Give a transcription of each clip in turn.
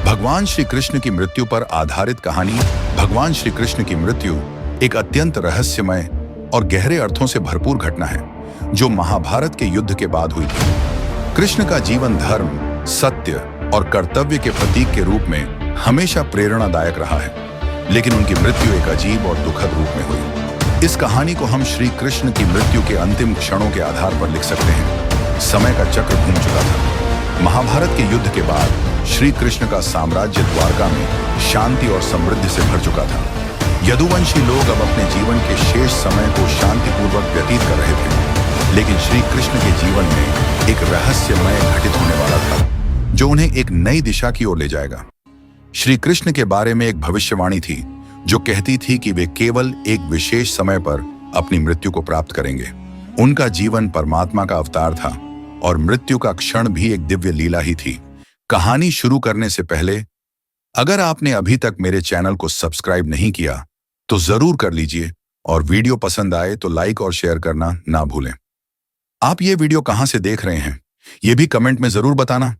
भगवान श्री कृष्ण की मृत्यु पर आधारित कहानी। भगवान श्री कृष्ण की मृत्यु एक अत्यंत रहस्यमय और गहरे अर्थों से भरपूर घटना है जो महाभारत के युद्ध के बाद हुई थी। कृष्ण का जीवन धर्म, सत्य और कर्तव्य के प्रतीक के रूप में हमेशा प्रेरणादायक रहा है, लेकिन उनकी मृत्यु एक अजीब और दुखद रूप में हुई। इस कहानी को हम श्री कृष्ण की मृत्यु के अंतिम क्षणों के आधार पर लिख सकते हैं। समय का चक्र घूम चुका था। महाभारत के युद्ध के बाद श्री कृष्ण का साम्राज्य द्वारका में शांति और समृद्धि से भर चुका था। यदुवंशी लोग अब अपने जीवन के शेष समय को शांतिपूर्वक व्यतीत कर रहे थे, लेकिन श्री कृष्ण के जीवन में एक रहस्यमय घटित होने वाला था जो उन्हें एक नई दिशा की ओर ले जाएगा। श्री कृष्ण के बारे में एक भविष्यवाणी थी जो कहती थी कि वे केवल एक विशेष समय पर अपनी मृत्यु को प्राप्त करेंगे। उनका जीवन परमात्मा का अवतार था और मृत्यु का क्षण भी एक दिव्य लीला ही थी। कहानी शुरू करने से पहले अगर आपने अभी तक मेरे चैनल को सब्सक्राइब नहीं किया तो जरूर कर लीजिए और वीडियो पसंद आए तो लाइक और शेयर करना ना भूलें। आप ये वीडियो कहां से देख रहे हैं ये भी कमेंट में जरूर बताना।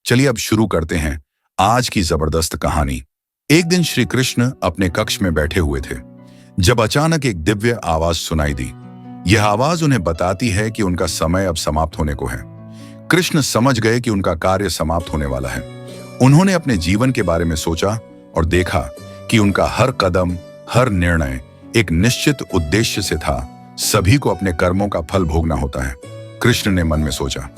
चलिए अब शुरू करते हैं आज की जबरदस्त कहानी। एक दिन श्री कृष्ण अपने कक्ष में बैठे हुए थे जब अचानक एक दिव्य आवाज सुनाई दी। यह आवाज उन्हें बताती है कि उनका समय अब समाप्त होने को है। कृष्ण समझ गए कि उनका कार्य समाप्त होने वाला है। उन्होंने अपने जीवन के बारे में सोचा और देखा कि उनका हर कदम, हर निर्णय एक निश्चित उद्देश्य से था। सभी को अपने कर्मों का फल भोगना होता है। कृष्ण ने मन में सोचा,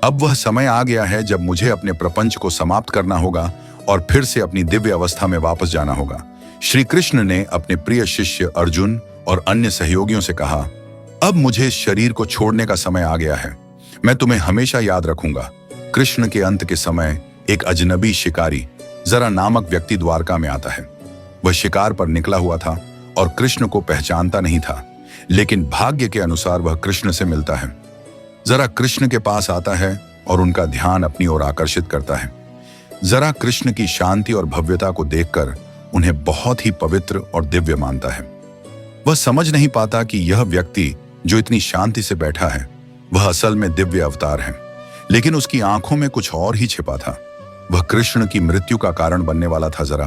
अब वह समय आ गया है जब मुझे अपने प्रपंच को समाप्त करना होगा और फिर से अपनी दिव्य अवस्था में वापस जाना होगा। श्री कृष्ण ने अपने प्रिय शिष्य अर्जुन और अन्य सहयोगियों से कहा, अब मुझे इस शरीर को छोड़ने का समय आ गया है। मैं तुम्हें हमेशा याद रखूंगा। कृष्ण के अंत के समय एक अजनबी शिकारी जरा नामक व्यक्ति द्वारका में आता है। वह शिकार पर निकला हुआ था और कृष्ण को पहचानता नहीं था, लेकिन भाग्य के अनुसार वह कृष्ण से मिलता है। जरा कृष्ण के पास आता है और उनका ध्यान अपनी ओर आकर्षित करता है। जरा कृष्ण की शांति और भव्यता को देखकर उन्हें बहुत ही पवित्र और दिव्य मानता है। वह समझ नहीं पाता कि यह व्यक्ति जो इतनी शांति से बैठा है वह असल में दिव्य अवतार है, लेकिन उसकी आंखों में कुछ और ही छिपा था। वह कृष्ण की मृत्यु का कारण बनने वाला था। जरा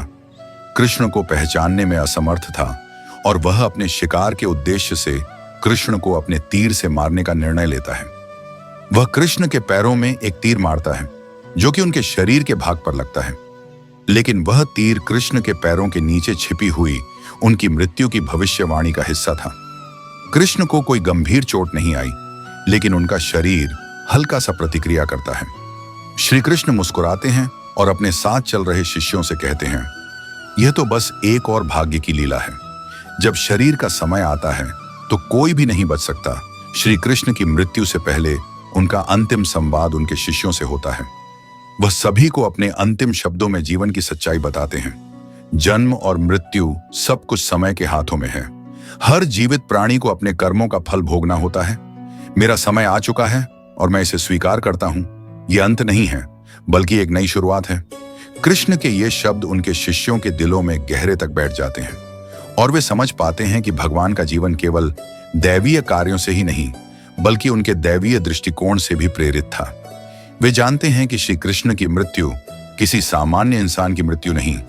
कृष्ण को पहचानने में असमर्थ था और वह अपने शिकार के उद्देश्य से कृष्ण को अपने तीर से मारने का निर्णय लेता है। वह कृष्ण के पैरों में एक तीर मारता है जो कि उनके शरीर के भाग पर लगता है, लेकिन वह तीर कृष्ण के पैरों के नीचे छिपी हुई उनकी मृत्यु की भविष्यवाणी का हिस्सा था। कृष्ण को कोई गंभीर चोट नहीं आई, लेकिन उनका शरीर हल्का सा प्रतिक्रिया करता है। श्री कृष्ण मुस्कुराते हैं और अपने साथ चल रहे शिष्यों से कहते हैं, यह तो बस एक और भाग्य की लीला है। जब शरीर का समय आता है तो कोई भी नहीं बच सकता। श्री कृष्ण की मृत्यु से पहले उनका अंतिम संवाद उनके शिष्यों से होता है। वह सभी को अपने अंतिम शब्दों में जीवन की सच्चाई बताते हैं। जन्म और मृत्यु सब कुछ समय के हाथों में है। हर जीवित प्राणी को अपने कर्मों का फल भोगना होता है। मेरा समय आ चुका है और मैं इसे स्वीकार करता हूं। यह अंत नहीं है बल्कि एक नई शुरुआत है। कृष्ण के ये शब्द उनके शिष्यों के दिलों में गहरे तक बैठ जाते हैं और वे समझ पाते हैं कि भगवान का जीवन केवल दैवीय कार्यों से ही नहीं बल्कि उनके दैवीय दृष्टिकोण से भी प्रेरित था। वे जानते हैं कि श्री कृष्ण की मृत्यु किसी सामान्य इंसान की मृत्यु नहीं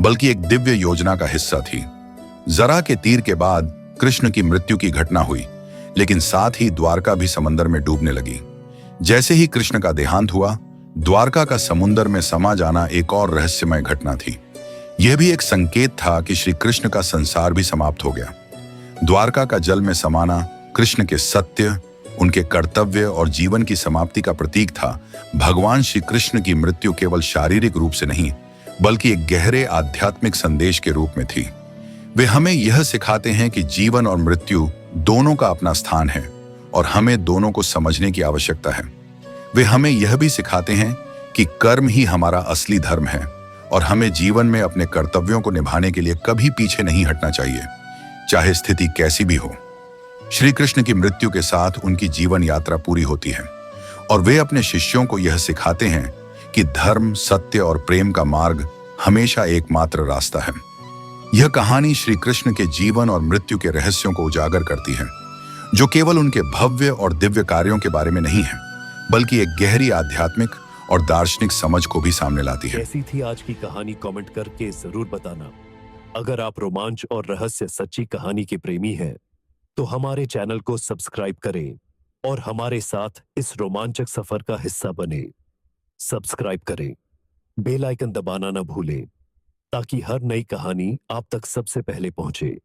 बल्कि एक दिव्य योजना का हिस्सा थी। जरा के तीर के बाद कृष्ण की मृत्यु की घटना हुई, लेकिन साथ ही द्वारका भी समंदर में डूबने लगी। जैसे ही कृष्ण का देहांत हुआ, द्वारका का समुद्र में समा जाना एक और रहस्यमय घटना थी। यह भी एक संकेत था कि श्री कृष्ण का संसार भी समाप्त हो गया। द्वारका का जल में समाना कृष्ण के सत्य, उनके कर्तव्य और जीवन की समाप्ति का प्रतीक था। भगवान श्री कृष्ण की मृत्यु केवल शारीरिक रूप से नहीं बल्कि एक गहरे आध्यात्मिक संदेश के रूप में थी। वे हमें यह सिखाते हैं कि जीवन और मृत्यु दोनों का अपना स्थान है और हमें दोनों को समझने की आवश्यकता है। वे हमें यह भी सिखाते हैं कि कर्म ही हमारा असली धर्म है और हमें जीवन में अपने कर्तव्यों को निभाने के लिए कभी पीछे नहीं हटना चाहिए, चाहे स्थिति कैसी भी हो। श्री कृष्ण की मृत्यु के साथ उनकी जीवन यात्रा पूरी होती है और वे अपने शिष्यों को यह सिखाते हैं कि धर्म, सत्य और प्रेम का मार्ग हमेशा एकमात्र रास्ता है। यह कहानी श्री कृष्ण के जीवन और मृत्यु के रहस्यों को उजागर करती है, जो केवल उनके भव्य और दिव्य कार्यों के बारे में नहीं है बल्कि एक गहरी आध्यात्मिक और दार्शनिक समझ को भी सामने लाती है। कैसी थी आज की कहानी कमेंट करके जरूर बताना। अगर आप रोमांच और रहस्य सच्ची कहानी के प्रेमी हैं, तो हमारे चैनल को सब्सक्राइब करें और हमारे साथ इस रोमांचक सफर का हिस्सा बने। सब्सक्राइब करें, बेल आइकन दबाना न भूलें, ताकि हर नई कहानी आप तक सबसे पहले पहुंचे।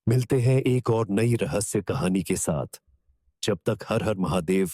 मिलते हैं एक और नई रहस्य कहानी के साथ। जब तक हर हर महादेव।